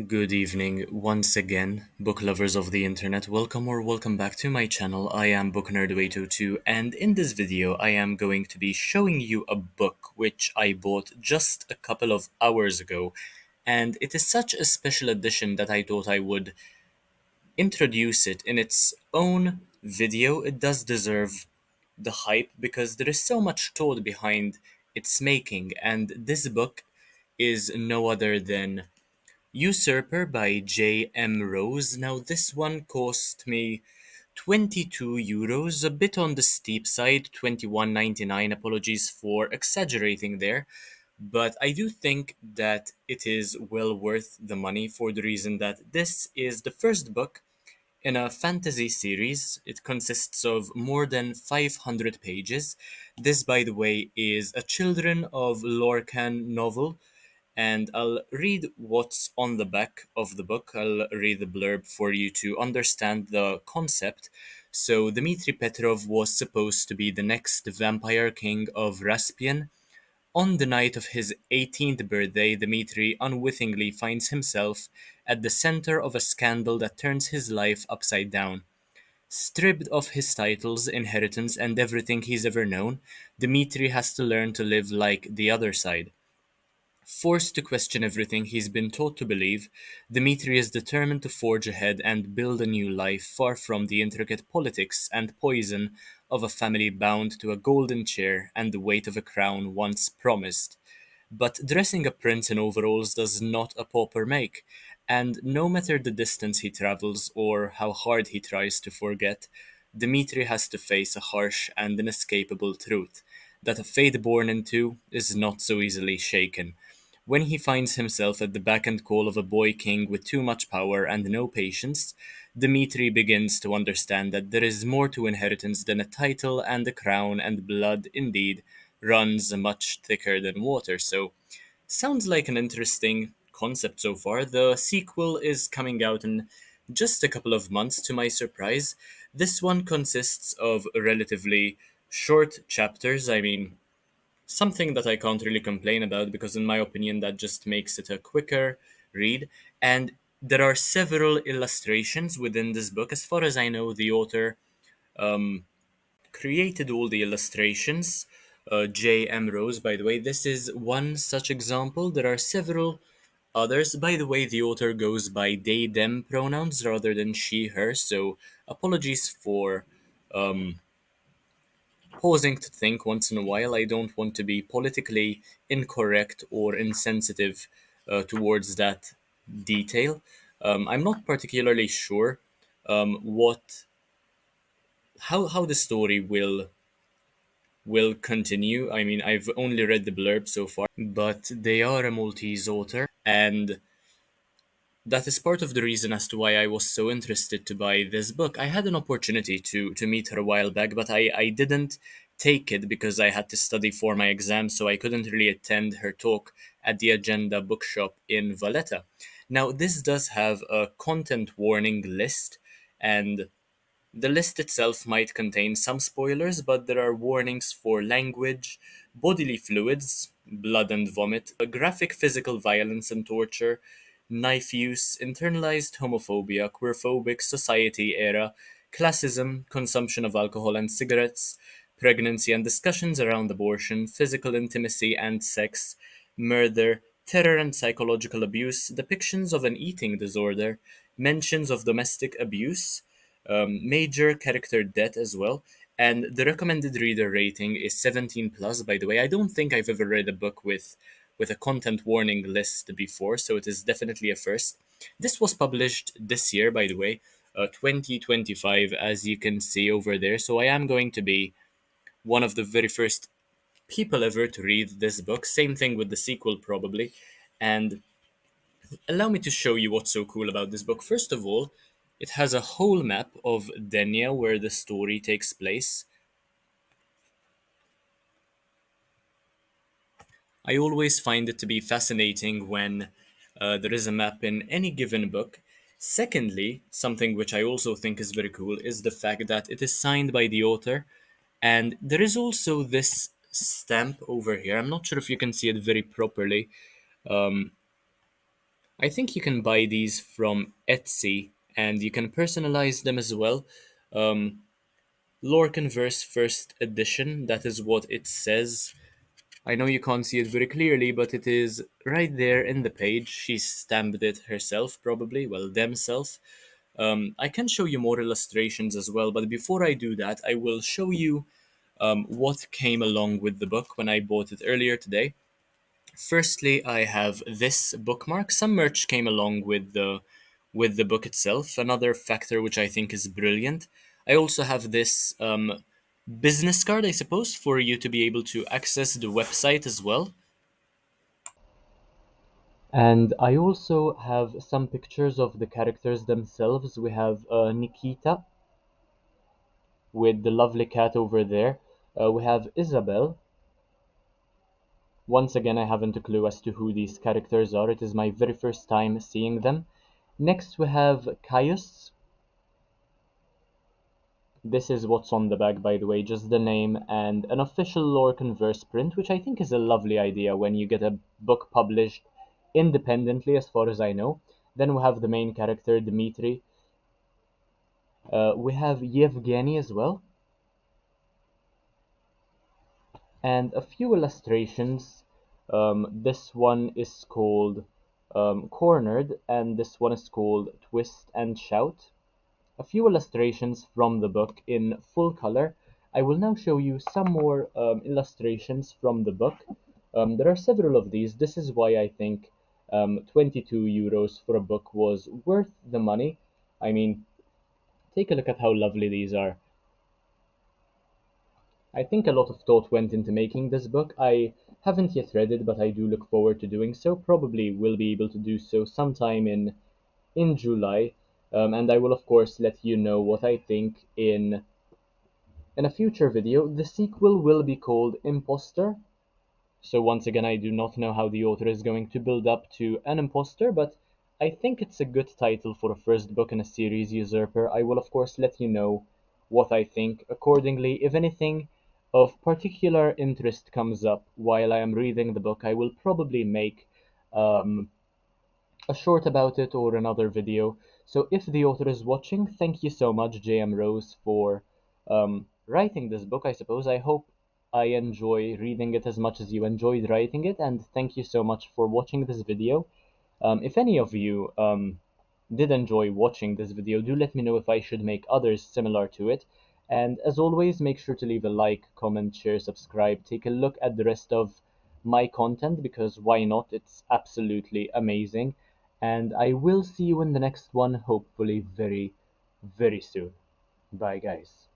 Good evening once again, book lovers of the internet. Welcome or welcome back to my channel. I am Book Nerd 802, and in this video I am going to be showing you a book which I bought just a couple of hours ago, and it is such a special edition that I thought I would introduce it in its own video. It does deserve the hype because there is so much thought behind its making, and this book is no other than Usurper by J.M. Rose. Now, this one cost me 22 euros, a bit on the steep side, 21.99. Apologies for exaggerating there, but I do think that it is well worth the money for the reason that this is the first book in a fantasy series. It consists of more than 500 pages. This, by the way, is a Children of Lorcan novel, and I'll read what's on the back of the book. I'll read the blurb for you to understand the concept. So, Dmitri Petrov was supposed to be the next vampire king of Raspian. On the night of his 18th birthday, Dmitri unwittingly finds himself at the center of a scandal that turns his life upside down. Stripped of his titles, inheritance, and everything he's ever known, Dmitri has to learn to live like the other side. Forced to question everything he's been taught to believe, Dmitri is determined to forge ahead and build a new life far from the intricate politics and poison of a family bound to a golden chair and the weight of a crown once promised. But dressing a prince in overalls does not a pauper make, and no matter the distance he travels or how hard he tries to forget, Dmitri has to face a harsh and inescapable truth that a fate born into is not so easily shaken. When he finds himself at the beck and call of a boy king with too much power and no patience, Dmitri begins to understand that there is more to inheritance than a title, and a crown, and blood indeed runs much thicker than water. So, sounds like an interesting concept so far. The sequel is coming out in just a couple of months, to my surprise. This one consists of relatively short chapters. I mean, something that I can't really complain about because, in my opinion, that just makes it a quicker read. And there are several illustrations within this book. As far as I know, the author created all the illustrations. J.M. Rose, by the way, this is one such example. There are several others. By the way, the author goes by they, them pronouns rather than she, her, so apologies for pausing to think once in a while. I don't want to be politically incorrect or insensitive towards that detail. I'm not particularly sure what how the story will continue. I mean, I've only read the blurb so far, but they are a Maltese author, and that is part of the reason as to why I was so interested to buy this book. I had an opportunity to meet her a while back, but I didn't take it because I had to study for my exam, so I couldn't really attend her talk at the Agenda bookshop in Valletta. Now, this does have a content warning list, and the list itself might contain some spoilers, but there are warnings for language, bodily fluids, blood and vomit, graphic physical violence and torture, knife use, internalized homophobia, queerphobic society era, classism, consumption of alcohol and cigarettes, pregnancy and discussions around abortion, physical intimacy and sex, murder, terror and psychological abuse, depictions of an eating disorder, mentions of domestic abuse, major character death as well. And the recommended reader rating is 17 plus, by the way. I don't think I've ever read a book with a content warning list before, so it is definitely a first. This was published this year, by the way, 2025, as you can see over there. So I am going to be one of the very first people ever to read this book. Same thing with the sequel, probably. And allow me to show you what's so cool about this book. First of all, it has a whole map of Denia where the story takes place. I always find it to be fascinating when there is a map in any given book. Secondly, something which I also think is very cool is the fact that it is signed by the author, and there is also this stamp over here. I'm not sure if you can see it very properly. I think you can buy these from Etsy and you can personalize them as well. Um, Lore Converse First Edition, that is what it says. I know you can't see it very clearly, but it is right there in the page. She stamped it herself, probably, well, themselves. I can show you more illustrations as well, but before I do that, I will show you what came along with the book when I bought it earlier today. Firstly, I have this bookmark. Some merch came along with the book itself. Another factor which I think is brilliant. I also have this business card, I suppose, for you to be able to access the website as well. And I also have some pictures of the characters themselves. We have Nikita with the lovely cat over there. We have Isabel. Once again, I haven't a clue as to who these characters are. It is my very first time seeing them. Next, we have Caius. This is what's on the back, by the way, just the name and an official lore converse print, which I think is a lovely idea when you get a book published independently, as far as I know. Then we have the main character, Dmitri. We have Yevgeny as well, and a few illustrations. This one is called Cornered, and this one is called Twist and Shout. A few illustrations from the book in full color. I will now show you some more illustrations from the book. There are several of these. This is why I think 22 euros for a book was worth the money. I mean, take a look at how lovely these are. I think a lot of thought went into making this book. I haven't yet read it, but I do look forward to doing so. Probably will be able to do so sometime in July, and I will of course let you know what I think in a future video. The sequel will be called Imposter. So once again, I do not know how the author is going to build up to an imposter, but I think it's a good title for a first book in a series, Usurper. I will of course let you know what I think accordingly. If anything of particular interest comes up while I am reading the book, I will probably make um, a short about it or another video. So if the author is watching, thank you so much, JM Rose, for writing this book, I suppose. I hope I enjoy reading it as much as you enjoyed writing it, and thank you so much for watching this video. If any of you did enjoy watching this video, do let me know if I should make others similar to it. And as always, make sure to leave a like, comment, share, subscribe, take a look at the rest of my content because why not? It's absolutely amazing. And I will see you in the next one, hopefully very, very soon. Bye, guys.